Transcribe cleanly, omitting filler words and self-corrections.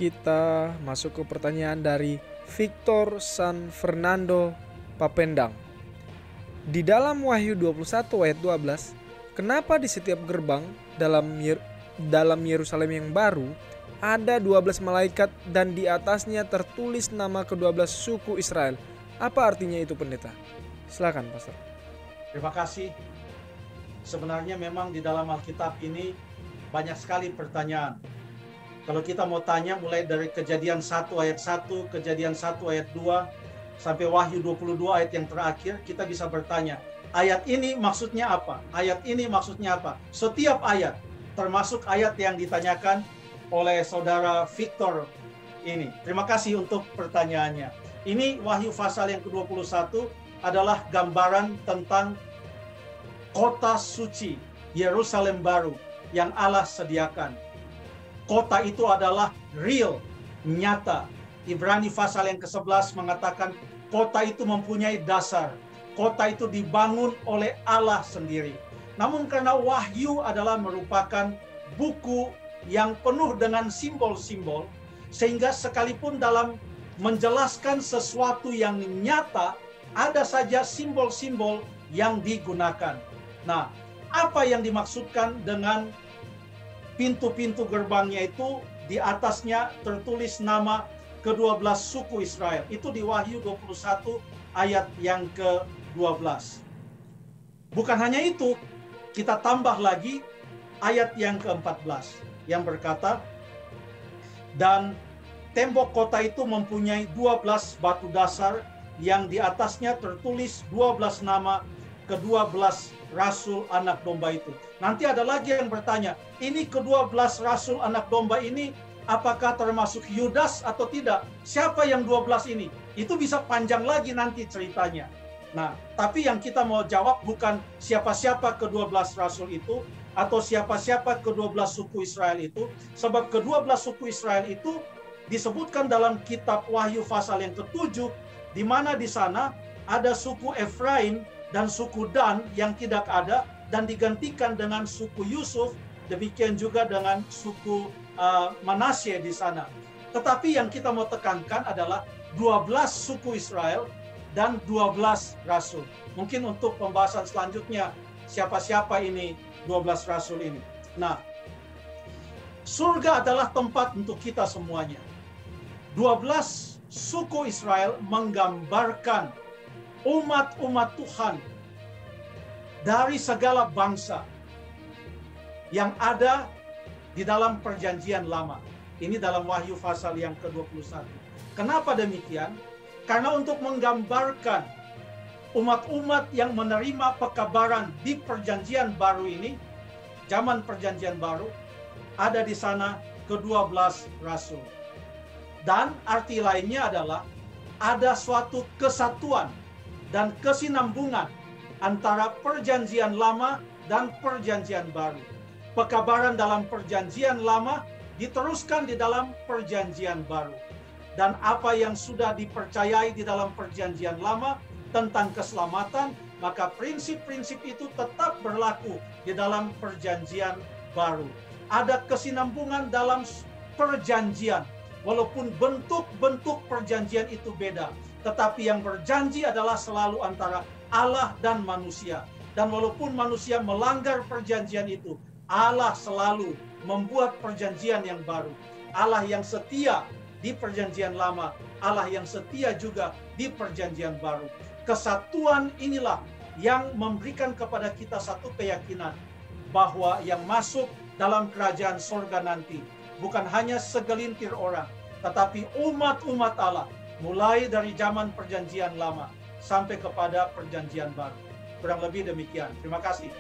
kita masuk ke pertanyaan dari Victor San Fernando Papendang. Di dalam Wahyu 21 ayat 12, kenapa di setiap gerbang dalam Yerusalem yang baru ada 12 malaikat dan di atasnya tertulis nama ke-12 suku Israel? Apa artinya itu, pendeta? Silakan, Pastor. Terima kasih. Sebenarnya memang di dalam Alkitab ini banyak sekali pertanyaan. Kalau kita mau tanya mulai dari Kejadian 1 ayat 1, Kejadian 1 ayat 2, sampai Wahyu 22 ayat yang terakhir, kita bisa bertanya, ayat ini maksudnya apa? Ayat ini maksudnya apa? Setiap ayat, termasuk ayat yang ditanyakan oleh saudara Victor ini. Terima kasih untuk pertanyaannya. Ini Wahyu pasal yang ke-21 adalah gambaran tentang kota suci, Yerusalem baru yang Allah sediakan. Kota itu adalah real, nyata. Ibrani pasal yang ke-11 mengatakan kota itu mempunyai dasar. Kota itu dibangun oleh Allah sendiri. Namun karena Wahyu adalah merupakan buku yang penuh dengan simbol-simbol, sehingga sekalipun dalam menjelaskan sesuatu yang nyata, ada saja simbol-simbol yang digunakan. Nah, apa yang dimaksudkan dengan pintu-pintu gerbangnya itu di atasnya tertulis nama ke-12 suku Israel. Itu di Wahyu 21 ayat yang ke-12. Bukan hanya itu, kita tambah lagi ayat yang ke-14 yang berkata, dan tembok kota itu mempunyai 12 batu dasar yang di atasnya tertulis 12 nama ke-12 rasul anak domba itu. Nanti ada lagi yang bertanya, ini ke-12 rasul anak domba ini apakah termasuk Yudas atau tidak? Siapa yang 12 ini? Itu bisa panjang lagi nanti ceritanya. Nah, tapi yang kita mau jawab bukan siapa-siapa ke-12 rasul itu atau siapa-siapa ke-12 suku Israel itu, sebab ke-12 suku Israel itu disebutkan dalam kitab Wahyu pasal yang ke-7, di mana di sana ada suku Efraim dan suku Dan yang tidak ada dan digantikan dengan suku Yusuf, demikian juga dengan suku Manasye di sana. Tetapi yang kita mau tekankan adalah 12 suku Israel dan 12 rasul. Mungkin untuk pembahasan selanjutnya, siapa-siapa ini 12 rasul ini. Nah, surga adalah tempat untuk kita semuanya. 12 suku Israel menggambarkan umat-umat Tuhan dari segala bangsa yang ada di dalam perjanjian lama. Ini dalam Wahyu pasal yang ke-21. Kenapa demikian? Karena untuk menggambarkan umat-umat yang menerima pekabaran di perjanjian baru ini, zaman perjanjian baru, ada di sana ke-12 rasul. Dan arti lainnya adalah ada suatu kesatuan dan kesinambungan antara perjanjian lama dan perjanjian baru. Pekabaran dalam perjanjian lama diteruskan di dalam perjanjian baru. Dan apa yang sudah dipercayai di dalam perjanjian lama tentang keselamatan, maka prinsip-prinsip itu tetap berlaku di dalam perjanjian baru. Ada kesinambungan dalam perjanjian, walaupun bentuk-bentuk perjanjian itu beda. Tetapi yang berjanji adalah selalu antara Allah dan manusia. Dan walaupun manusia melanggar perjanjian itu, Allah selalu membuat perjanjian yang baru. Allah yang setia di perjanjian lama, Allah yang setia juga di perjanjian baru. Kesatuan inilah yang memberikan kepada kita satu keyakinan bahwa yang masuk dalam kerajaan surga nanti bukan hanya segelintir orang, tetapi umat-umat Allah mulai dari zaman perjanjian lama sampai kepada perjanjian baru. Kurang lebih demikian. Terima kasih.